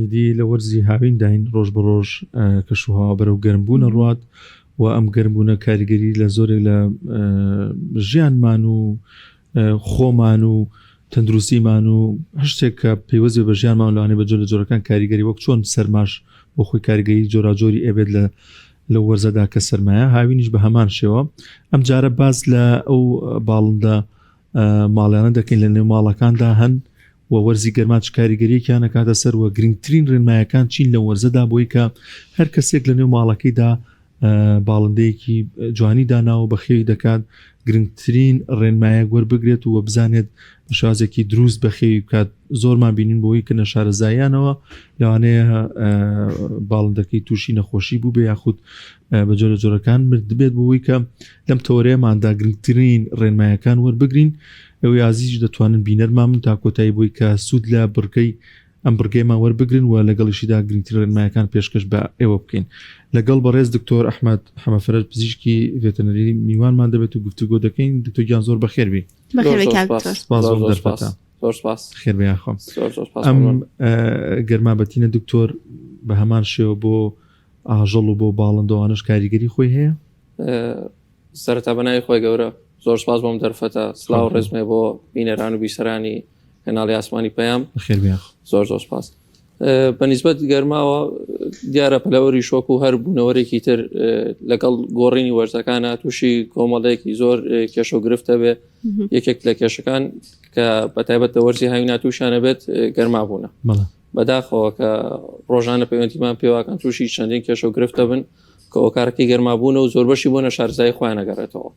هیدی لە وەرزی هاوین داین ڕۆژ بە ڕۆژ کەشوها بەرەو گەرمبوونە ڕوات و ئەم گەرمبوونە کاریگەری لە زۆرێک لە ژیانمان و خۆمان و تەندروستیمان و هەشتێک کە پەیوەزی بە ژیانمان لەوانەیە بە جۆرە لە جۆرەکان کاریگەری وەک چۆن سەرماش بۆ خۆی کاریگەری جۆراجۆری ئەبێت لە وەرزەدا کە سەرمایە هاوینیش بە هەمان شێوە. ئەم جارە باز لە ئەو باڵندە ماڵیانە دەکەین لە نێو ماڵەکاندا هەن و وەرزی گەرماچ کاریگەریەکیان ئەکاتە سەر و گرنگترین ڕێنمایەکان چین لە وەرزەدا بۆی کە هەر کەسێک لە نێو ماڵەکەیدا باڵندەیەکی جوانی داناوە بە خێوی دەکات گرنگترین ڕێنمایە وەربگرێت و بزانێت بە شازێکی دروست بە خێوی بکات. زۆرمان بینین بۆی کە نەشارەزاییانەوە لەوانەیە باڵندەکەی تووشی نەخۆشی بوو بێ یاخود بە جۆرە جۆرەکان مرد بێت بۆی کە لەم تەورەیەماندا گرنگترین ڕێنمایەکان وەربگرین. ئەوەی عزیز دەتوانن بینەرمان من تا کۆتایی بۆی کە سوود لە بڕکەی ئەم بڕگەیمان وەربگرن و لەگەڵیشیدا گرنگترین ڕێنمایەکان پێشکەش بە ئێوە بکەین. لەگەڵ بەڕێز دکتۆر ئەحمەد حەمەفەرەج پزیشکی ڤێتەنەری میوانمان دەبێت و گفتوگۆ دەکەین. دکتۆر گیان زۆر بەخێر بی. خێر بێ یاخۆم. ئەم گەرمابەتینە دکتۆر بە هەمان شێوە بۆ ئاژەڵ و بۆ باڵندەوانش کاریگەری خۆی هەیە؟ سەرەتا بەناوی خۆی گەورە زۆر سپاس بۆم دەرفەتە سلااو ڕێزمێ بۆ بینەران و بیسەرانی کەناڵی ئاسمانی پەیام. خێر بێ. زۆر سپاس. بەنسبەت گەرماوە دیارە پەلەوەری شۆک و هەر بوونەوەرێکی تر لەگەڵ گۆڕینی وەرزەکانە تووشی کۆمەڵەیەکی زۆر کێشە و گرفتە بێ. یەکێک لە کێشەکان کە بەتایبەت وەرزی هاوینا تووشانە بێت گەرمابوونە بەداخەوە کە ڕۆژانە پەیوەندیمان پێواکان تووشی چەندین کێشە و گرفتە بن کە ئۆکارەکەی گەرمابوونە و زۆر بەشی بۆ نەشارزای خۆیان نەگەڕێتەوە.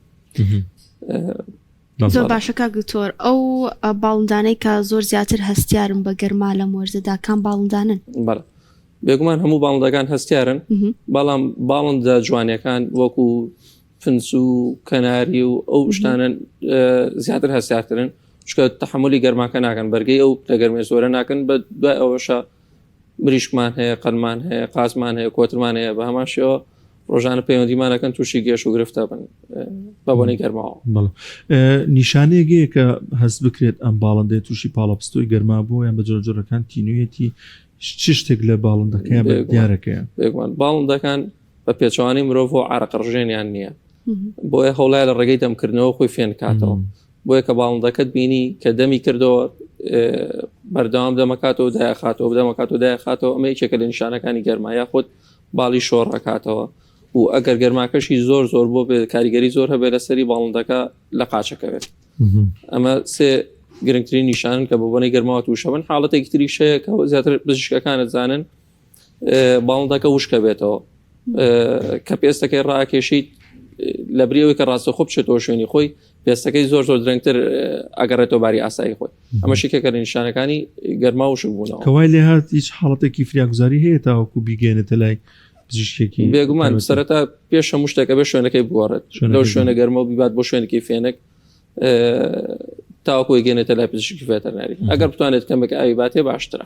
زۆر باشەکە گوتۆر ئەو باڵندانەی کە زۆر زیاتر هەستیارن بە گەرما لە وەرزەدا کام باڵندانن؟ بەڵێ بێگومان هەموو باڵندەکان هەستیارن، بەڵام باڵندە جوانیەکان وەکو فنس و کەناری و ئەو شتانە زیاتر هەستیارترن چکە تەحملی گەرماکە ناکەن، بەرگەی ئەو تەگەرمێ زۆرە ناکەن. بە دوای ئەوەشە مریشکمان هەیە، قەلمان هەیە، قازمان هەیە، کۆترمان هەیە. بە هەمان شێوە ڕۆژانە پەیوەندیمانەکەن تووشی گێش و گرفتە بن بە بۆنەی گەرماوە. نیشانەیەکەیە کە هەست بکرێت ئەم باڵندەی تووشی پاڵەپستۆی گەرما بوو یان بە جۆرەجۆرەکان تینوێتی چ شتێک لە باڵندەکەیان دیارەکەیە؟ بێگومان باڵندەکان بە پێچوانی مرۆڤ و عرەقڕژێنیان نییە، بۆیە هەوڵای لە ڕێگەی دەمکردنەوە خۆی فێن کاتەوە. بۆیە کە باڵندەکەت بینی کە دەمی کردەوە بەردەوام دەمەکاتەوە دایخاتەوە دەمەکاتەوە دایخاتەوە، ئەمە یەکێکە لە نیشانەکانی گەرما یاخود باڵی شۆڕەکاتەوە. و ئەگەر گەرماکەشی زۆر بۆ بێ کاریگەری زۆر هەبێت لەسەری باڵندەکە لە قاچەکەوێت. ئەمە سێ گرنگترین نیشانن کە بە بۆنەی گەرماوە تووشەبن. حاڵەتێکی تریشەیە کە زیاتر پزیشکەکانت زانن باڵندەکە وشکە بێتەوە کە پێستەکەی ڕاکێشیت لە بریەوەی کە ڕاستە خۆ بچێتەوە شوێنی خۆی پێستەکەی زۆر درەنگتر ئەگەڕێتەوە باری ئاسایی خۆی. ئەمە شێکێکە لە نیشانەکانی گەرما وشک بوونەوە. کەوای لێ هات هیچ حاڵەتێکی فریاگوزاری هەیە تاوەکو بیگەێنێتە لای پزیشکێکی؟ بێگومان سەرەتا پێش هەموو شتێکە بێ شوێنەکەی بوارێت لەو شوێنە گەرمە و بیبات بۆ شوێنێکی فێنک تاوەکو گەێنێتە لای پزیشکی ڤێتەرناری. ئەگەر بتوانێت کەمێک ئاوی باتێ باشترە.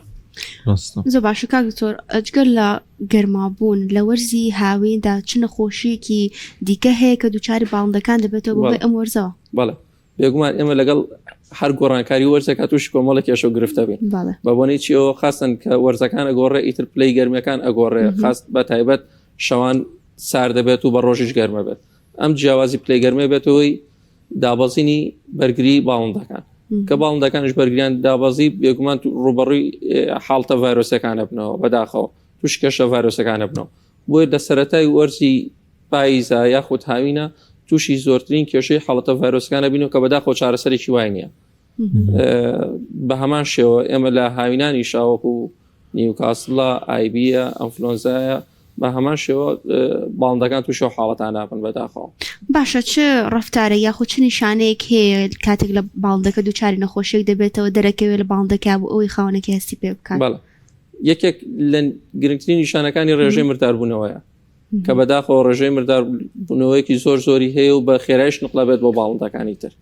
زۆر باشە کاکتۆر، ئەجگەر لە گەرمابوون لە وەرزی هاویندا چ نەخۆشیەکی دیکە هەیە کە دووچاری باڵندەکان دەبێتەوە بۆ ئەم وەرزەوە؟ بەڵێ بێگومان ئێمە لەگەڵ هەر گۆڕانکاری وەرزێکا تووشی کۆمەڵە کێشە و گرفتە بین بە بۆنەی چیەوە خاستن کە وەرزەکان ئەگۆڕێ ئیتر پلەی گەرمیەکان ئەگۆڕێ خاست بە تایبەت شەوان سار دەبێت و بە ڕۆژیش گەرمە بێت. ئەم جیاوازی پلەی گەرمێ بێتەوەی دابەزینی بەرگری باڵندەکان کە باڵندەکانش بەرگریان دابەزی بێگومان ڕوبەڕووی حاڵتە ڤایرۆسەکانە بنەوە بەداخەوە تووش کێشە ڤایرۆسەکانە بنەوە. بۆیە لە سەرەتای وەرزی پاییزە یاخود هاوینە تووشی زۆرترین کێشەی حاڵەتە ڤایرۆسەکانە بینەوە کە بەداخەوە چارەسەرێکی وای نییە. بە هەمان شێوە ئێمە لە هاوینانی شاوەکو نیوکاسڵە، ئایبیە، ئەنفلۆنزایە بە هەمان شێوە باڵندەکان تووشە و حاڵەتان نابن بەداخەوە. باشە چ ڕەفتارە یاخود چ نیشانەیەک هەیە کاتێک لە باڵندەکە دووچاری نەخۆشیێک دەبێتەوە دەرەکەوێت لە باڵندەکە بۆ ئەوەی خاوەنێکی هەستی پێ بکات؟ بەڵێ یەکێک لە گرنگترین نیشانەکانی ڕێژەی مرداربوونەوەیە کە بەداخەوە ڕێژەی مرداربوونەوەیەکی زۆری هەیە و بە خێرایش نقڵە بێت بۆ باڵندەکانی تر.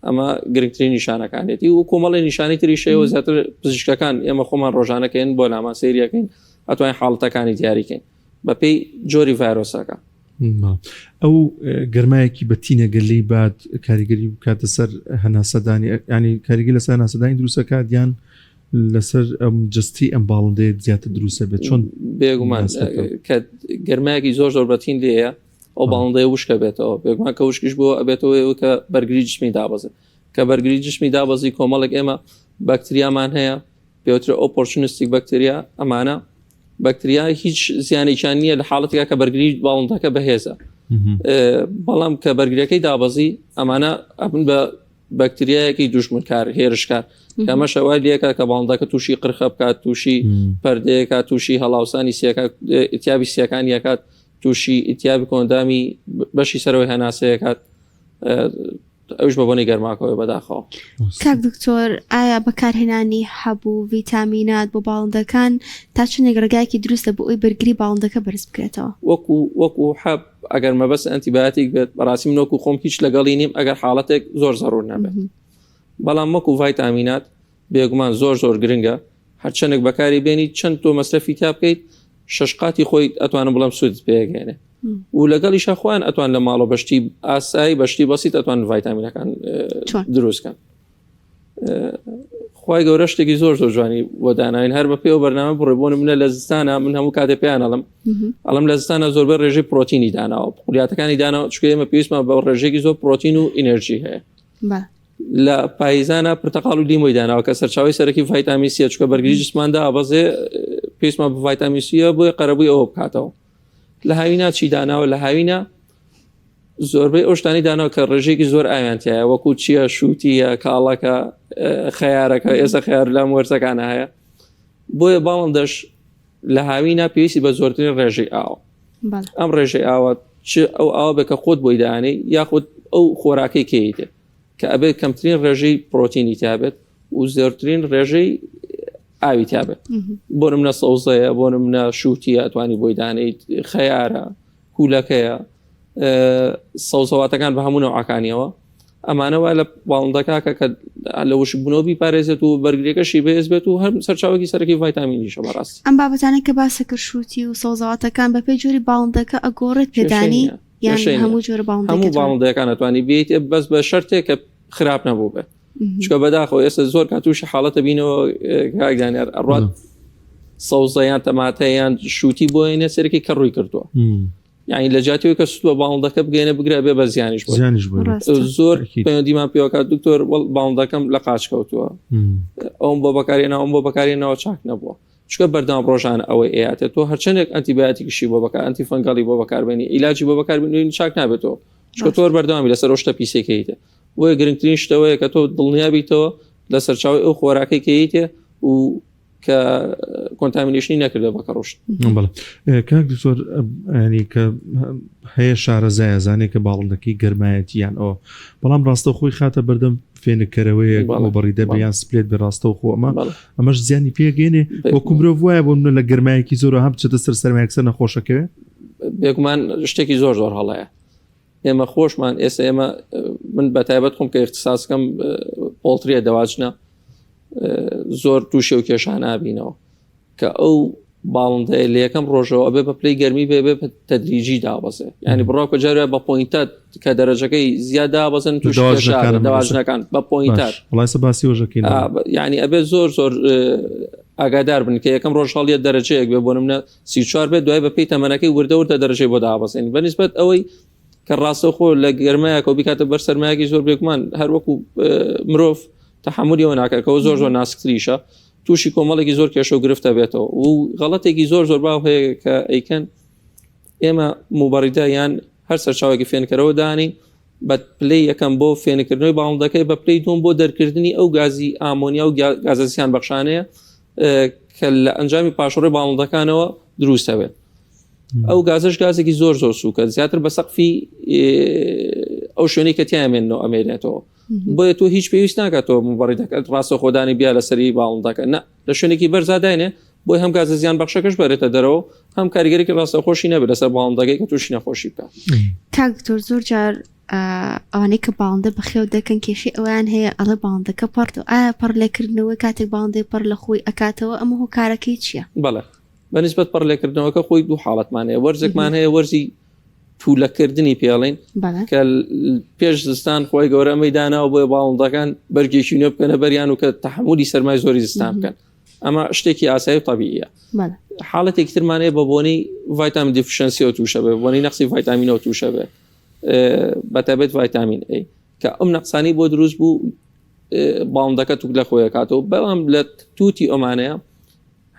ئەمە گرنگترین نیشانەکانێتی و کۆمەڵی نیشانی تریشەوە زیاتر پزیشکەکان ئێمە خۆمان ڕۆژانەکەین بۆ لامان سەیریەکەین ئەتوانین حاڵەتەکانی دیاریکەین بە پێی جۆری ڤایرۆسەکە. ئەو گەرمایەکی بە تینە گەلەی بات کاریگەری بکاتە سەر هەناسەدانی ینی کاریگەری لەسەر هەناسەدانی دروستەکات یان لەسەر ئەم جستی ئەم باڵندەیە زیاتر دروستە بێت چۆن بێگومان کە گەرمایەکی زۆر زۆر بەتین لێیە ئەو باڵندەیە وشکە بێتەوە بێگومان کە وشکیش بۆ ئەبێتەوە کە بەرگری جسمی دابەزێت کە بەرگری جسمی دابەزی کۆمەڵێک ئێمە بەکتریامان هەیە پێوترە ئۆپۆرچونستیک بەکتریا ئەمانە بەکتریا هیچ زیانێکیان نییە لە حاڵەتێکە کە بەرگری باڵندەکە بەهێزە بەڵام کە بەرگریەکەی دابەزی ئەمانە ئەبن بە بەکتریایەکی دوژمنکار هێرشکار کەمە شەوای لەکە کە باڵندەکە تووشی قرخە بکات تووشی پەردەیەکە تووشی هەڵاوسانی ئیتیابی سیەکان یەکات تووشی ئیتیابی کۆندامی بەشی سەرەوەی هەناسەیەکات ئەوش بە بۆنی گەرماکەوە بەداخەوە. کاک دکتۆر ئایا بەکارهێنانی هەبوو ڤیتامینات بۆ باڵندەکان تا چنێک ڕێگایەکی دروستە بۆ ئەوی بەرگری باڵندەکە بەرز بکرێتەوە وەکو حەب ئەگەر مەبەست ئەنتیبیاتیک بێت بەڕاستی من وەکو خۆم هیچ لەگەڵی نیم ئەگەر حاڵەتێک زۆر زەڕور نەبێت بەڵام وەکو ڤیتامینات بێگومان زۆر زۆر گرنگە هەرچەندێک بەکاری بێنی چەند تۆ مەصرفی تا بکەیت شەشقاتی خۆی ئەتوانم بڵم سوود پێگەێنێ و لەگەڵی شەخوان ئەتوان لە ماڵە بەشتی ئاسایی بەشتی بەسیت ئەتوان ڤیتامینەکان دروستکەن خی گەورە شتێکی زۆر زۆر جوانی بۆ داناین هەر بە پێوە بەرنامە بڕێبوون منە لە زستانە من هەموو کاتێ پێیان ئەڵم لە زستانە زۆربەر ڕێژەی پرۆتینی داناوە قولیاتەکانی داناوە چکە ئێمە پێویستمە بە ڕێژێکی زۆر پرۆتین و ئینەرژی هەیە لە پاییزانە پرتەقاڵ و لیمۆی داناوە کە سەرچاوی سەرەکی ڤیتامین سی چکە بەرگری جسماندا ئابەزێ پێویستمە بە ڤیتامین سیە بۆی قەرەبووی ئەوە بکاتەوە لە هاوینا چی داناوە لە هاوینا زۆربەی ئەو شتانی داناوە کە ڕێژێکی زۆر ئاویانتیایە وەکو چییە شووتیە کاڵەکە خەیارەکە ئێستا خەیار لام وەرزەکانە هەیە بۆیە باڵندەش لە هاوینا پێویستی بە زۆرترین ڕێژەی ئاوە ئەم ڕێژەی ئاوە چ ئەو ئاوە بێکە خۆت بۆی دانەی یاخود ئەو خۆراکەی کەیتێ کە ئەبێت کەمترین ڕێژەی پرۆتینی تابێت و زۆرترین ڕێژەی ئاوی تابێت بۆ منە سەوزەیە بۆ منە شووتیە ئەتوانی بۆی دانیت خەیارە کوولەکەیە سەوزەواتەکان بە هەموو نەوعەکانیەوە ئەمانەوە لە باڵندەکە کە لە وش بوونەوە بیپارێزێت و بەرگریەکەشی بێز بێت و هەر سەرچاوێکی سەرەکی ڤیتامینیشە بەڕاستی ئەم بابەتانە کە باسە کرد شووتی و سەوزەواتەکان بە پێی جۆری باڵندەکە ئەگۆڕێت پێدانی یان هەموو جۆرە هەموو باڵندەکان ئەتوانی بێت بەس بە شەرتێک کە خراپ نەبوو بێت چکە بەداخەوە ئێستا زۆر کاتوشی حاڵەتە بینەوە کاکدانیار ئەڕات سەوزەیان تەماتەیان شووتی بۆینە سەرەکی کە ڕووی کردووە یعنی لە جاتیەوە کە سووە باڵندەکە بگەێنە بگرە بێ بە زیانیش زۆر پەیوەندیمان پێوەکات دکتۆر باڵندەکەم لە قاچ کەوتووە ئەوم بۆ بەکارێنەوە ئەم بۆ بەکارێنەوە چاک نەبووە چکە بەردەوام ڕۆژانە ئەوەی ئەیاتێت تۆ هەرچەندێک ئەنتیبیاتیکشی بۆ بەکار ئەنتی فەنگاڵی بۆ بەکاربێنی ئیلاجی بۆ بەکاربێنی چاک نابێتەوە چکە تۆ بەردەوامی لەسەر ڕۆشتە پیسێکیتە بۆیە گرنگترین شتەوەیە کە تۆ دڵنیا بیتەوە لە سەرچاوی ئەو خۆراکەی کەیتێ و کە کۆنتامینیشنی نەکردە بەکە ڕۆشت کاک دکتۆر ینی کە هەیە شارەزایە زانێ کە باڵندەکەی گەرمایەتی یان ئەو بەڵام ڕاستە خۆی خاتە بەردەم فێنکەرەوەیە بۆ بەڕیدە بە یان سپلێت بە ڕاستە و خۆمە ئەمەش زیانی پێگەێنێ وەکو مرۆڤ وایە بۆ منە لە گەرمایەکی زۆر هەم بچێتە سەر سەرمایەکسەر نەخۆشەکەوێ بێگومان شتێکی زۆر زۆر هەڵەیە ئێمە خۆشمان ئێستا ئێمە من بە تایبەت خۆم کە اختصاسکەم پۆڵتریە دەواچنە زۆر تووشێ و کێشانە بینەوە کە ئەو باڵندەیە لە یەکەم ڕۆژەوە ئەبێ بە پلەی گەرمی بێ بە تەدریجی دابەزێ ینی بڕاوکە جارێ بە پۆینتات کە دەرەجەکەی زیاد دابەزن توش دەواژنەکان بە پۆینتات وڵایسە باسی وەژەکەین ینی ئەبێ زۆر زۆر ئاگادار بن کە یەکەم ڕۆژ هەڵیە دەرەجەیەک بێ بۆ منە 34 بێت دوای بە پێی تەمەنەکەی وردە دەرەجەی بۆ دابەزێن بەنسبەت ئەوەی کە ڕاستە خۆ لە گەرمایەکە و بیکاتە بەر سەرمایەکی زۆر بێکمان هەر وەکو مرۆڤ تحملیەوە ناکەکەەوە زۆر زۆر ناسکتریشە تووشی کۆمەڵێکی زۆر کێشە و گرفتە بێتەوە و غەڵەتێکی زۆر زۆر باو هەیە کە ئەیکەن ئێمە موبەڕیدا یان هەر سەرچاوێکی فێنکەرەوە دانی بە پلەی یەکەم بۆ فێنکردنەوەی باڵندەکەی بە پلەی دوم بۆ دەرکردنی ئەو گازی ئامۆنیا و گازەزیان بەخشانەیە کە لە ئەنجامی پاشەڕۆی باڵندەکانەوە دروستەوێت ئەو گازش گازێکی زۆر زۆر سووکە زیاتر بە سەقفی ئەو شوێنی کە تیامێنەوە ئەمێنێتەوە بۆیە تۆ هیچ پێویست ناکاتەوە موبەڕی دەکات ڕاستە خۆدانی بیا لەسەری باڵندەکە نە لە شوێنێکی بەرزاداینێ بۆی هەم گازە زیان بەخشەکەش بەرێتە دەرەوە هەم کاریگەرێکی ڕاستە خۆشی نەبێت لەسەر باڵندەکەی کە تووشی نەخۆشی بکات. کاک دکتۆر زۆر جار ئەوانەی کە باڵندە بەخێو دەکەن کێشی ئەویان هەیە ئەڵە باڵندەکە پڕ ئایا پڕ لێکردنەوەی کاتێک باڵندەی پڕ لە خۆی ئەکاتەوە ئەمە هۆکارەکەی چییە؟ بەڵێ بەنسبەت پڕ لێکردنەوەکە خۆی دوو حاڵەتمان هەیە وەرزێکمان هەیە وەرزی پولەکردنی پێڵین کە پێش زستان خۆی گەورە مەدانەوە بۆ باڵندەکان بەرگێکی نوێ بکەنە بەریان و کە تەحمولی سەرمای زۆری زستان بکەن. ئەمە شتێکی ئاسایی و طبیعیە. حاڵەتێکی ترمانەیە بە بۆنەی ڤایتامین دیفشنسیەوە تووشە بێ، بۆنەی نەقسی ڤایتامینەوە تووشە بێ، بەتابێت ڤایتامین A کە ئەم نەقسانی بۆ دروست بوو باڵندەکە توک لە خۆی کاتەوە. بەڵام لە تووتی ئەمانەیە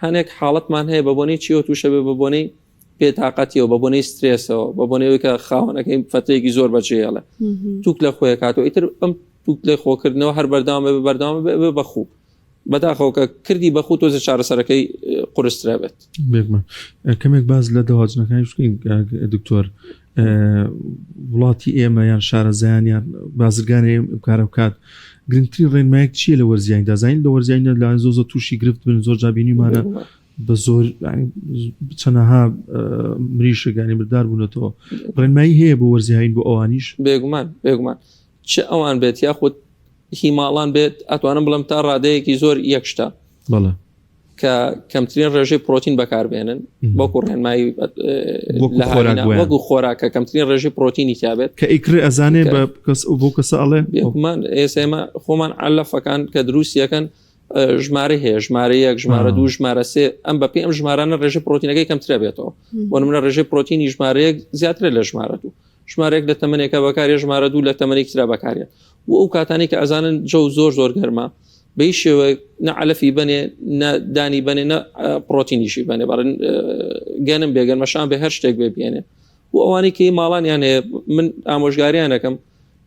هەنێک حاڵەتمان هەیە بە بۆنەی چیەوە تووشە بێ، بە بۆنەی پێتاقەتیەوە، بە بۆنەی سترێسەوە، بە بۆنەوەی کە خاوەنەکەی فتەیەکی زۆر بەجێڵە توک لە خۆی کاتەوە. ئیتر ئەم توک لە خۆکردنەوە هەر بەردەوام بێ بەخوو بەداخەوە کردی بەخوو تۆزە چارەسەرەکەی قورسترا بێت. بێگمە کەمێک باز لە دەواجنەکانی بکەین دکتۆر. وڵاتی ئێمە یان شارەزایان بازرگانی کارە بکات گرنگترین ڕێنمایەک چییە لە وەرزیانی دازین لە وەرزیانە لا زۆ تووشی گرفت بن زۆر جابینیمانە بە زۆر چەنەها مریشەکانی بردار بوونەتەوە ڕێنمایی هەیە بۆ وەرزیین بۆ ئەوانیش؟ بێگومان چ ئەوان بێت یاخود هیماڵان بێت ئەتوانم بڵم تا ڕادەیەکی زۆر یەکشتە کە کەمترین ڕێژەی پرۆتین بەکاربێنن بۆکو ڕێنمایی وەکو خۆراکە کەمترین ڕێژەی پرۆتینی تیابێت کە ئیکڕێ ئەزانێ بۆ کەسە ئەڵێ بێگومان ئێسێمە خۆمان عەلەفەکان کە دروستیەکەن ژمارە هەیە، ژمارە 1 ژمارە 2 ژمارە 3 ئەم بەپێ ئەم ژمارانە ڕێژەی پرۆتینەکەی کەمترە بێتەوە. بۆ نمونە ڕێژەی پرۆتینی ژمارە 1 زیاترە لە ژمارە 2، ژمارە 1 لە تەمەنێکە بەکارێ، ژمارە 2 لە تەمەنێکی ترا بەکارێت. و ئەو کاتانی کە ئەزانن جەو زۆر گەرمە بەی شێوە نە عەلەفی بنێ نە دانی بنێ نە پرۆتینیشی بنێ بەڕێن گەنم بێگەرمەشان بێ هەر شتێک بێ بێنێ. و ئەوانی کە ماڵانیان هەیە من ئامۆژگاریانەکەم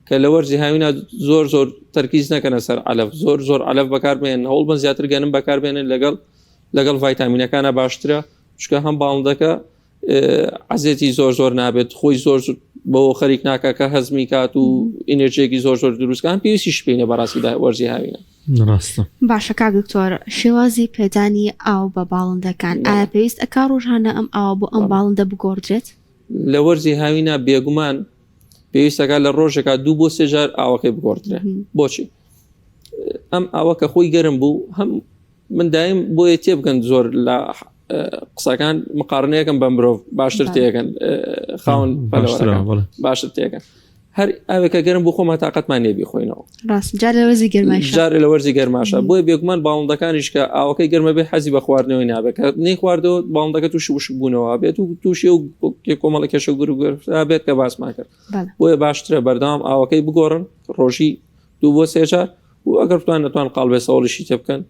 کە لە وەرزی هاوینە زۆر تەرکیز نەکەنە سەر عەلەف، زۆر عەلەف بەکاربێن، هەوڵ بن زیاتر گەنم بەکاربێنن لەگەڵ ڤایتامینەکانە باشترە، چونکە هەم باڵندەکە عەزێتی زۆر نابێت، خۆی زۆر بۆ خەریک ناکە کە هەزمی کات و ئینەرژیەکی زۆر دروستکان پێویستیش پێینە بەڕاستی وەرزی هاوینە. باشە کاک دکتۆر، شێوازی پێدانی ئاو بە باڵندەکان ئایا پێویست ئەکا ڕۆژانە ئەم ئاوە بۆ ئەم باڵندە بگۆڕدرێت؟ لە وەرزی هاوینە بێگومان پێویستەکە لە ڕۆژێکە 2 بۆ 3 جار ئاوەکەی بگۆڕدرێت. بۆچی؟ ئەم ئاوە کە خۆی گەرم بوو هەم من دایم بۆیە تێبگەن زۆر لە قسەکان مقارنەیەکەم بە مرۆڤ باشتر تێکەن خاون باشتر تێکەن. هەر ئاوێکە گەرم بۆ خۆمە تااقەتمان نێبی خۆینەوە جار لە وەرزی گەرماشە. بۆیە بێگومان باڵندەکانیش کە ئاوەکەی گەرمە بێ حەزی بە خواردنەوەی نابێت، کە نەی خواردەوە باڵندەکە تووشی وشک بوونەوە بێت و تووشی و کۆمەڵە کێشە گورگرفتا بێت کە باسمان کرد. بۆیە باشترە بەردەوام ئاوەکەی بگۆڕن ڕۆژی 2 بۆ 3 جار و ئەگەر نەتوان قاڵبێ سەوڵیشی تێ بکەن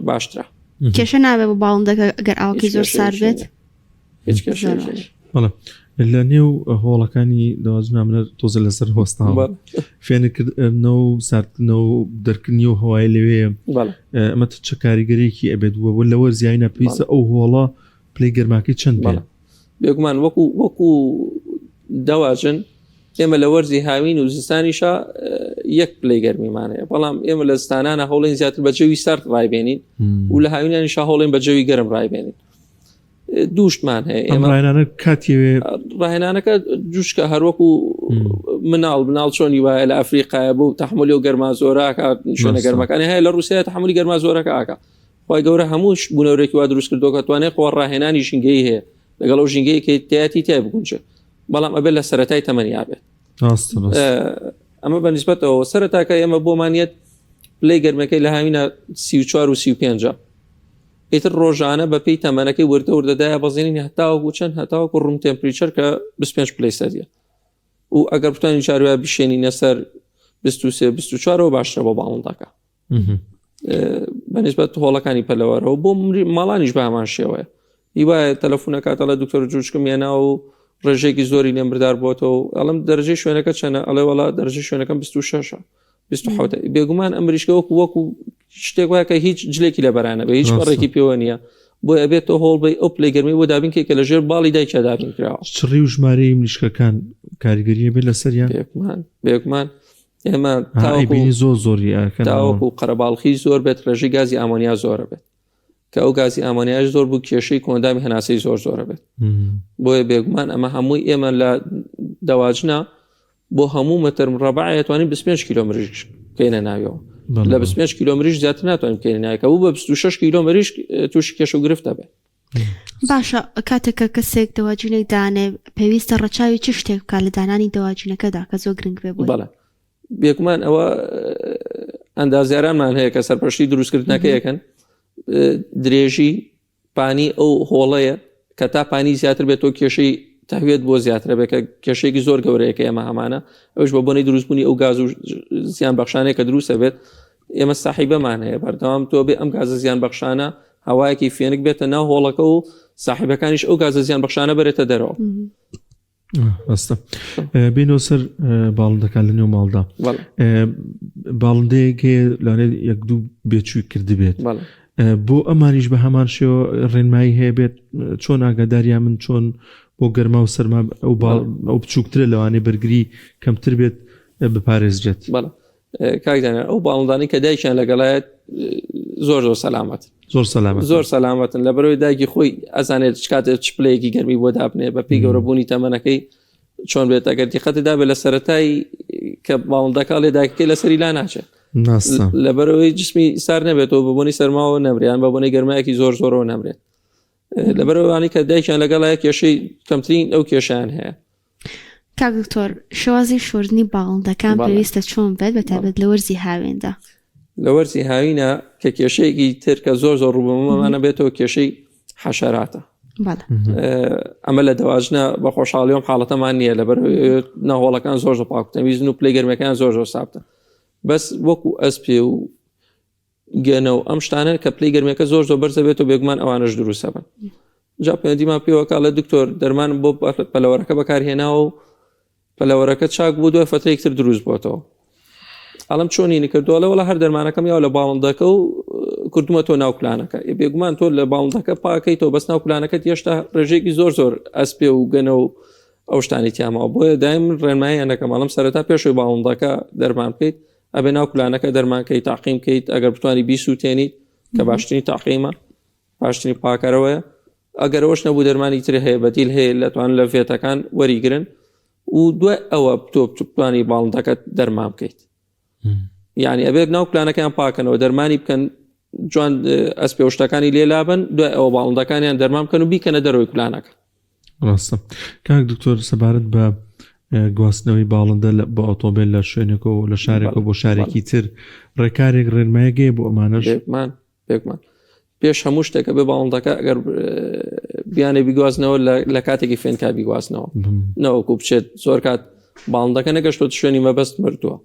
باشترە. کێشە نابێت بۆ باڵندەکە ئەگەر ئاوەکەی زۆر سارد بێت؟ هیچ کێشە لە نێو هۆڵەکانی دەوازنامە تۆزە لەسەر هۆستاوە فێنکردنەوە و ساردکردنەوە و دەرکردنی و هەوای لەوەیە ئەمە چه کاریگەرێکی ئەبێت بووە لە وەرزیایە پێویستە ئەو هۆڵە پلەی گەرماکەی چەند بێت؟ بێگومان وەکو دەواژن ئێمە لە وەرزی هاوین و زستانیشە یەک پلەی گەرمیمانەیە، بەڵام ئێمە لە زستانانە هەوڵین زیاتر بە جەوی سارد ڕایبێنین و لە هاوینانیشە هەوڵین بە جەوی گەرم ڕایبێنین. دووشتمان هەیە ئێمە کاتیوێ ڕاهێنانەکە جوشکە هەروەکو مناڵ چۆنی وایە لە ئەفریقایە بوو تەحملی و گەرما زۆرەکە شوێنە گەرمەکانی هەیە لە رووسیا تەحملی گەرما زۆرەکە ئاکە خۆی گەورە هەمووش بوونەوەرێکی وا دروست کردوکە توانێت خۆ ڕاهێنانی ژینگەی هەیە لەگەڵ ئەو ژینگەیەکی تایەتی تای بگونجێ، بەڵام ئەبێت لە سەرەتای تەمەنیا بێت. ئەمە بە نیسبەتەوە سەرەتاکە ئێمە بۆمانیەت پلەی گەرمەکەی لە هاوینە 34 و 35 ئیتر ڕۆژانە بە پێی تەمەنەکەی وردەدایە بەزێنینی هەتاوەکو چەند هەتاوەکو ڕوم تێمپریچەر کە 25 پلەی سەریە و ئەگەر بتوانین چاروایە بشێنینە سەر 23-24 باشترە بۆ باڵندەکە بە نیسبەت هۆڵەکانی پەلەوەرەوە. بۆ ماڵانیش بە هەمان شێوەیە هیوایە تەلەفۆنەکات ئەڵێ دکتۆر جوچکم هێنا و ڕێژێکی زۆری لێم بردار بۆتەوە ئەڵم دەرەجەی شوێنەکە چەنە؟ ئەڵێ وەڵا دەرەجەی شوێنەکەم 26 27. بێگومان ئەم مریشکە وەکو شتێک وایە کە هیچ جلێکی لە بەرانە بە هیچ بەڕێکی پێوە نییە، بۆ ئەبێتەوە هۆڵ بێ ئەو پلەی گەرمی بۆ دابینکێکە لە ژێر باڵی دایکە دابین کراوە. چڕی و ژمارەی مریشکەکان کاریگەریە بێت لەسەریان؟ بێگومان ئێمە زۆری تاوەکو قەرەباڵخی زۆر بێت ڕێژەی گازی ئامۆنیا زۆرە بێت کە ئەو گازی ئامۆنیاش زۆر بوو کێشەی کۆندامی هەناسەی زۆرە بێت. بۆیە بێگومان ئەمە هەمووی ئێمە لە دەواجنە بۆ هەموو مەتر ڕەبعە توانین 25 کیلۆمتریش بکەینە ناویەوە، لە 25 کیلۆمتریش زیاتر ناتوانین بکەینە ناویەکە و بە 26 کیلۆمتریش تووشی کێشە و گرفتە بێت. باشە کاتێککە کەسێک دەواجینێک دانێ پێویستە ڕەچاوی چ شتێک بکات لە دانانی دەواجینەکەدا کە زۆر گرنگ بێ بووە. بەڵێ بێگومان ئەوە ئەندازیارانمان هەیە کە سەرپەرشتی دروستکردنەکەیەکەن درێژی پانی ئەو هۆڵەیە کە تا پانی زیاتر بێتەوە کێشەی تەهوێت بۆ زیاترە بێت کە کێشەیەکی زۆر گەورەیەکە ئێمە هەمانە ئەوش بە بۆنەی دروستبوونی ئەو گاز و زیان بەخشانەیە کە دروستە بێت ئێمە ساحیبەمان هەیە بەردەوام تۆ بێ ئەم گازە زیان بەخشانە هەوایەکی فێنک بێتە ناو هۆڵەکە و ساحیبەکانیش ئەو گازە زیان بەخشانە بێتە دەرەوە. ڕاستە بینەوە سەر باڵندەکان لە نێو ماڵدا باڵندەیەک لەوانێت یەک دوو بێچووی کرد بێت بۆ ئەمانیش بە هەمان شێوە ڕێنمایی هەیە بێت چۆن ئاگاداریان من چۆن بۆ گەرما و سەرما ئەو بچووکترە لەوانێ بەرگری کەمتر بێت بپارێزرێت. کاکدانە ئەو باڵندانی کە دایکیان لەگەڵایەت زۆر سەلامەت زۆر سەلامەتن لە بەرەوەی دایکی خۆی ئەزانێت کاتێک چپلەیەکی گەرمی بۆ دابنێ بە پێی گەورەبوونی تەمەنەکەی چۆن بێت ئەگەر دیقەتدا بێت لە سەرەتای کە باڵندەکە لێ دایکەکەی لەسەری لا ناچێت لە بەرەوەی جسمی سار نەبێتەوە بە بۆنی سەرماوە نەمریان بە بۆنەی گەرمایەکی زۆرەوە نەمرێت لە بەرەوەی کە دایکیان لەگەڵایە کێشەی کەمترین ئەو کێشیان هەیە. کاک دکتۆر شێوازی شوردنی باڵندەکان پێویستە چۆن بێت بەتایبەت لە وەرزی هاوێندا؟ لە وەرزی هاوینە کە کێشەیەکی تر کە زۆر ڕوبەمەمانە بێتەوە کێشەی حەشەراتە. ئەمە لە دەواژنە بە خۆشحاڵیەوە حاڵەتەمان نییە لە بەر ناهۆڵەکان زۆر پاکوتەمیزن و پلەی گەرمەکان زۆر سابتە بەس وەکو ئەسپێ و گێنە و ئەم شتانە کە پلەی گەرمەکە زۆر بەرزە بێت و بێگومان ئەوانش دروستە بن. جا پەیوەندیمان پێوەکە لە دکتۆر دەرمان بۆ پەلەوەرەکە بەکارهێناوە و پەلەوەرەکە چاک بوو دوای فترەیەکتر دروست بۆتەوە. ئەڵم چۆنی کردووە لەوەڵە هەر دەرمانەکەم یا لە باڵندەکە و کردومەتەوە ناو پلانەکە بێگومان تۆ لە باڵندەکە پاکەیتەوە بەس ناو پلانەکەت هێشتا ڕێژێکی زۆر ئەسپێ و گەنە و ئەو شتانی تیامەوە بۆیە دایم ڕێنماییان دەکەم ئەڵم سەرەتا پێشوی باڵندەکە دەرمان بکەیت ئەبێ ناو پلانەکە دەرمانکەی تاقیم بکەیت ئەگەر بتوانی بیسووتێنیت کە باشترین تاقیمە باشترین پاکەرەوەیە ئەگەر ئەوش نەبوو دەرمانی تر هەیە بەدیل هەیە لەتوان لە فێتەکان وەریگرن و دوای ئەوە تۆ بتوانی باڵندەکەت دەرمان بکەیت. یعنی ئەبێت ناو پلانەکەیان پاکەنەوە دەرمانی بکەن جوان ئەسپێ و شتەکانی لێلابن دوای ئەوە باڵندەکانیان دەرمان بکەن و بیکەنە دەرەوەی پلانەکە. ڕاستە کاک دکتۆر سەبارەت بە گواستنەوەی باڵندە بە ئۆتۆمبیل لە شوێنێکەوە و لە شارێکەوە بۆ شارێکی تر ڕێکارێک ڕێنمایەگەیە بۆ ئەمانەش؟ بێگومان پێش هەموو شتێکە بێ باڵندەکە ئەگەر بیانێ بیگوازنەوە لە کاتێکی فێنکا بیگوازنەوە نەوەکو بچێت زۆر کات باڵندەکە نەگەشتۆ شوێنی مەبەست مردووە.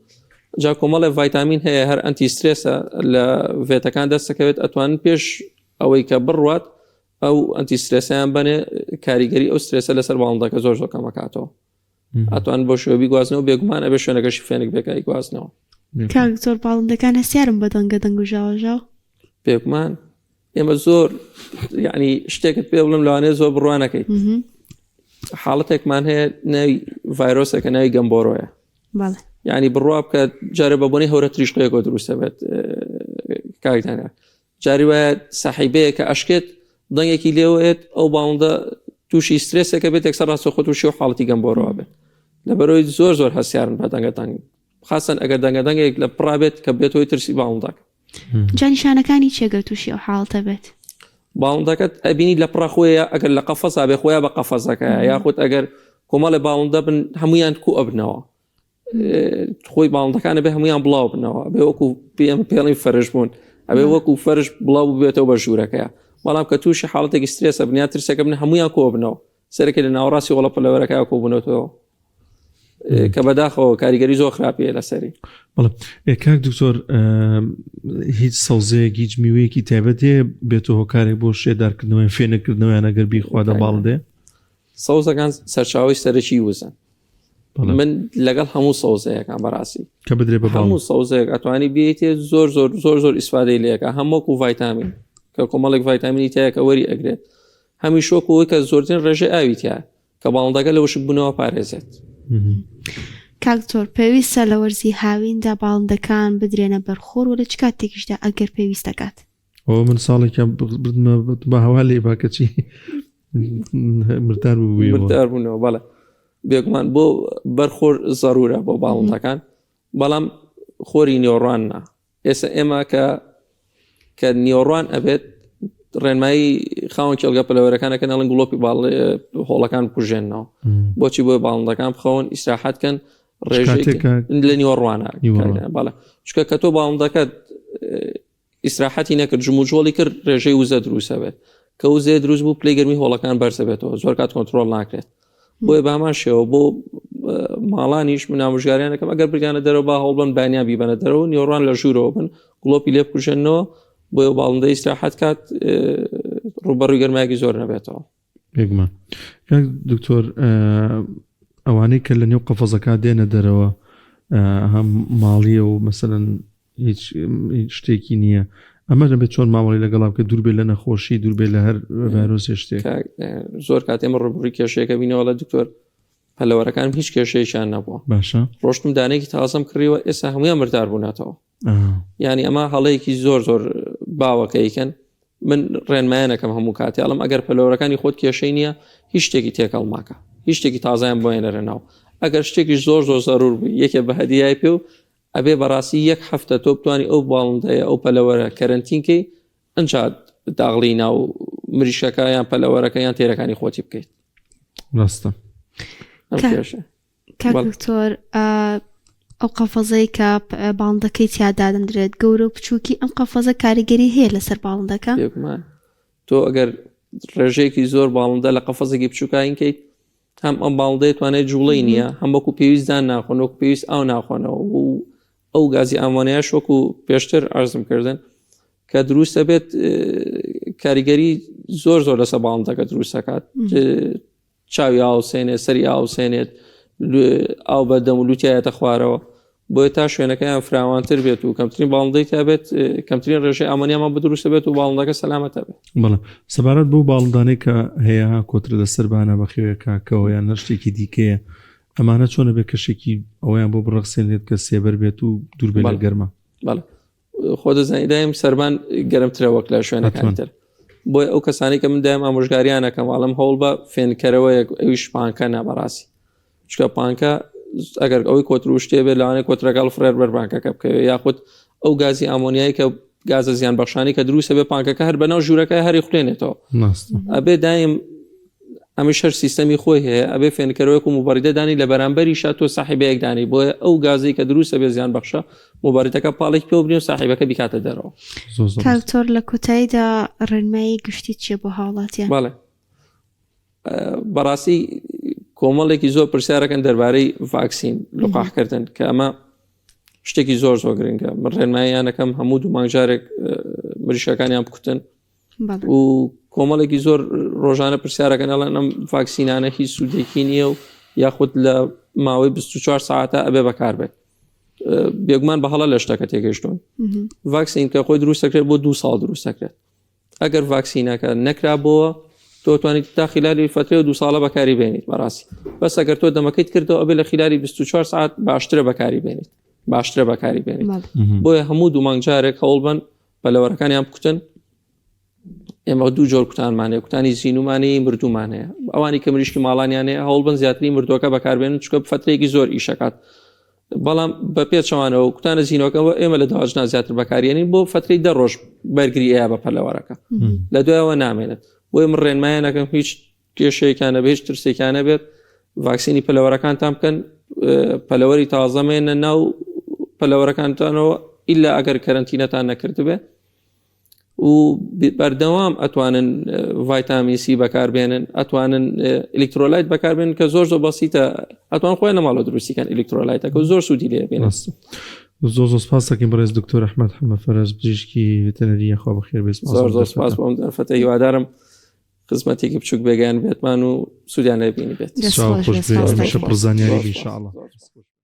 جا کۆمەڵی ڤایتامین هەیە هەر ئەنتی سترێسە لە ڤێتەکان دەستەکەوێت ئەتوانن پێش ئەوەی کە بڕوات ئەو ئەنتی سترێسیان بنێ کاریگەری ئەو سترێسە لەسەر باڵندەکە زۆر کەمەکاتەوە ئەتوان بۆ شوێ بیگوازنەوە بێگومان ئەبێ شوێنەکەشی فێنک بێکای گوازنەوە. کاک زۆر باڵندەکان هەستیارم بە دەنگ و ژاوەژاو بێگومان ئێمە زۆر یعنی شتێکت پێ بڵم لەوانەیە زۆر بڕوانەکەیت. حاڵەتێکمان هەیە ناوی ڤایرۆسێکە ناوی گەمبۆرۆیە یعنی بڕوا بکە جارە بە بۆنەی هەورە تریشقەیەکۆ دروستە بێت کاکدانە جاری وایە ساحیبەیە کە ئەشکێت دەنگێکی لێوێت ئەو باڵندە تووشی سترێسەکە بێت یەکسەر ڕاستەخۆ تووشی و حاڵەتی گەمبۆرەوە بێت لە بەرەوەی زۆر هەسیارن بە دەنگەدەنگ خاصەن ئەگەر دەنگەدەنگێک لە پڕابێت کە بێتەوەی ترسی باڵندەکە. جانیشانەکانی چێگە تووشی ئەو حاڵەتە بێت؟ باڵندەکەت ئەبینی لە پڕەخۆیە ئەگەر لە قەفەسا بێ خۆیان بە قەفەزەکە یاخود ئەگەر کۆمەڵی باڵندە بن هەمویان کو ئەبنەوە خۆی باڵندەکانە بێ هەمویان بڵاو بنەوە بێ وەکو پێڵی فەرش بوون ئەبێ وەکو فەرش بڵاو بێتەوە بە ژوورەکەیە بەڵام کە تووشی حاڵەتێکی سترێسە بنیان ترسەکە بن هەمویان کۆ بنەوە سەرەکە لە ناوەڕاستی وڵە پەلەوەرەکەیە کۆ بوونەوە کە بەداخەوە کاریگەری زۆر خراپیە لەسەری. کاک دکتۆر هیچ سەوزەیەک هیچ میوەیەکی تایبەت هەیە بێتەوە هۆکارێک بۆ شێدارکردنەوەی فێنەکردنەوەیان ئەگەر بیخوادە باڵندێ؟ سەوزەکان سەرچاوی سەرەکی وزن من لەگەڵ هەموو سەوزەیەکان بەڕاستی کە بدرێ بە هەموو سەوزەیەک ئەتوانی بێتێ زۆر ئیسفادەی لەکە هەمووەکو ڤایتامین کە کۆمەڵێک ڤایتامینی تایە کە وەری ئەگرێت هەمی شۆکەوەی کە زۆرترین ڕێژەی ئاوی تایە کە باڵندەکە لە وشک بوونەوە پارێزێت. کاکتۆر پێویستە لە وەرزی هاویندا باڵندەکان بدرێنە بەرخۆر و لە چ کاتێکیشدا ئەگەر پێویست دەکات؟ ئەوە من ساڵێکیان بردمە بە هەوا لێ باکەچی مردار بوونەوە بەڵێ بێگومان بۆ بەرخۆر زەرورە بۆ باڵندەکان بەڵام خۆری نیۆڕواننا ئێستا ئێمە کە نیۆڕوان ئەبێت ڕێنمایی خاوەن کێڵگە پەلەوەرەکانەکە نەڵێن گڵۆپی هۆڵەکان بکوژێنەوە بۆچی بۆ باڵندەکان بخەون ئیسراحەتکەن ڕێژێک لە نیوەڕوانە باڵە چکە کە تۆ باڵندەکەت ئیسراحەتی نەکرد جموجۆڵی کرد ڕێژەی وزە دروستە بێت کە وزێ دروست بوو پلەی گەرمی هۆڵەکان بەرزە بێتەوە زۆر کات کۆنتترۆل ناکرێت بۆیە بامان شێوە بۆ ماڵانیش من ئامۆژگاریانەکەم ئەگەر بریانە دەرەوە با هەوڵ بن بانیان بیبەنە دەرەوە نیوەڕوان لە ژوورەوە بن گڵۆپی لێ بکوژێنەوە بۆیە باڵندە ئیسراحەت کات ڕوبەڕووی گەرمایەکی زۆر نەبێتەوە. بێگومان دکتۆر ئەوانەی کە لە نێو قەفەزەکە دێنە دەرەوە هەم ماڵیە و مەسەلەن هیچ شتێکی نییە ئەمە دەبێت چۆن مامەڵی لەگەڵا بکە دوور بێت لە نەخۆشی دوور بێت لە هەر ڤایرۆسی شتێک زۆر کات ئێمە ڕوبەڕووی کێشەیەکە بینەوە لە دکتۆر پەلەوەرەکانم هیچ کێشەیەکیان نەبووە باشە ڕۆشتم دانەیەکی تازەم کڕیوە ئێستا هەموویان مردار بووناتەوە ینی ئەمە هەڵەیەکی زۆر باوەکەیکەن من ڕێنمایانەکەم هەموو کاتیاڵم ئەگەر پەلەوەرەکانی خۆت کێشەی نییە هیچ شتێکی تێکەڵ ماکە هیچ شتێکی تازایان بۆێنەرە ناو ئەگەر شتێکی زۆر زەرور بوو یەکێ بە هەدیای پێ و ئەبێ بەڕاستی یەک هەفتە تۆ بتوانانی ئەو باڵندەیە ئەو پەلەوەرە کەرنتینکەی ئەنجات داغڵی ناو مریشەکە یان پەلەوەرەکە یان تێرەکانی خۆتی بکەیت ڕاستە دکتۆر ئەو قەفەزەی کە باڵندەکەی تیادادەندرێت گەورە و بچووکی ئەم قەفەزە کاریگەری هەیە لەسەر باڵندەکە تۆ ئەگەر ڕێژەیەکی زۆر باڵندە لە قەفەزێکی بچووکینکەیت هەم ئەم باڵندەی توانێت جوڵەی نییە هەم وەکو پێویستدان ناخۆن وەکو پێویست ئاو ناخۆنەوە و ئەو گازی ئامۆنیاش وەکو پێشتر ئارزم کردن کە دروستە بێت کاریگەری زۆر لەسەر باڵندەکە دروستەکات چاوی ئاوسێنێت سەری ئاوسێنێت ئاو بەدەم و لوتیایەتە خوارەوە بۆیە تا شوێنەکەیان فراوانتر بێت و کەمترین باڵندەی تا بێت کەمترین ڕێژەی ئامۆنیامان بەدروستە بێت و باڵندەکە سەلامەتە بێت بەڵێ سەبارەت بۆ باڵندانەی کە هەیە کۆترە لەسەربانە بەخێوەکە کەەوە یان نەشتێکی دیکەیە ئەمانە چۆنە بێت کەشێکی ئەویان بۆ بڕەخسێنێت کە سێبەر بێت و دوور بێت لە گەرمە بەڵێ خۆ دەزانیدایم سەربان گەرمترە وەک لە شوێنەکانی تر بۆیە ئەو کەسانی کە من دایم ئامۆژگاریانەکەم واڵم هەوڵ بە فێنکەرەوەیەک ئەویش پانکە نەبەڕاستی چکە پانکە ئەگەر ئەوەی کۆتر شتێ بێت لەوانەیە کۆترەکەڵ فرێر بەربانکەکە بکەوێت یاخود ئەو گازی ئامۆنیایی کە گازە زیان بەخشانی کە دروستە بێ پانکەکە هەر بەناو ژوورەکە هەری خوێنێتەوە ئەبێ دایم ئەمیش هەر سیستەمی خۆی هەیە ئەبێ فێنکەرەوەیەک و مباریدەدانی لە بەرامبەری شات و ساحیبەیەک دانی بۆیە ئەو گازی کە دروستە بێ زیان بەخشە مباریدەکە پاڵێک پێ بنی و ساحیبەکە بیکاتە دەرەوە. کاکتۆر لە کۆتاییدا ڕێنمایی گشتی چیە بۆ هاوڵاتیان؟ بەڵێ بەڕاستی کۆمەڵێکی زۆر پرسیارەکەن دەربارەی ڤاکسین لقاحکردن کە ئەمە شتێکی زۆر گرنگە من ڕێنماییانەکەم هەموو دوو مانگجارێک مریشەکانیان بکوتن و کۆمەڵێکی زۆر ڕۆژانە پرسیارەکەن ئەڵێن ئەم ڤاکسینانە هیچ سوودێکی نییە و یاخود لە ماوەی 24 ساعتە ئەبێ بەکار بێت بێگومان بەهەڵە لە شتەکە تێگەیشتون ڤاکسین کە خۆی دروستەکرێت بۆ 2 ساڵ دروستەکرێت ئەگەر ڤاکسینەکە نەکرا بۆوە تۆ توانیت تا خلالی فترە 2 ساڵە بەکاری بێنیت بەڕاستی بەس ئەگەر تۆ دەمەکەیت کردەوە ئەبێ لە خلالی 24 ساعت باشترە بەکاری بێنیت بۆیە هەموو دوو مانگجارێک هەوڵ بن پەلەوەرەکانیان بکوتن ئێمە دوو جۆر کوتانمانەیە کوتانی زیینومانەیە مردومانەیە ئەوانی کە مریشکی ماڵانیانەیە هەوڵ بن زیاتری مردوەکە بەکاربێنن چکە فترەیەکی زۆر ئیشەکات بەڵام بە پێچەوانەوە کوتانە زیینەوەکەەوە ئێمە لە داژنا زیاتر بەکارێنین بۆ فترەی 10 ڕۆژ بەرگری ئەیە بە پەلەوەرەکە لە دوایەوە نامێنێت بۆیە من ڕێنمایانەکەم هیچ کێشەیەکانە بێت هیچ ترسێکانە بێت ڤاکسینی پەلەوەرەکانتان بکەن پەلەوەری تازەمێنە ناو پەلەوەرەکانتانەوە ئیلا ئەگەر کەرنتینەتان نەکردبێ و بەردەوام ئەتوانن ڤایتامین سی بەکاربێنن ئەتوانن ئلکترۆلایت بەکاربێنن کە زۆر بەسیتە ئەتوان خۆیان لە ماڵە دروستیکەن ئلکترۆلایتەکە و زۆر سوودی لێ بێنن. زۆر سپاس دەکەین بەڕێز دکتۆر ئەحمەد حەمەفەرەز پزیشکی ڤێتەنەری خوا بەخێر بێت. زۆر سپاس بۆم دەرفەتە هیوادارم خزمەتێکی بچووک بێگەیان بێتمان و سوودیان لێ بینی بێت. خۆش بێ پرزانیاری ئینشاءالله.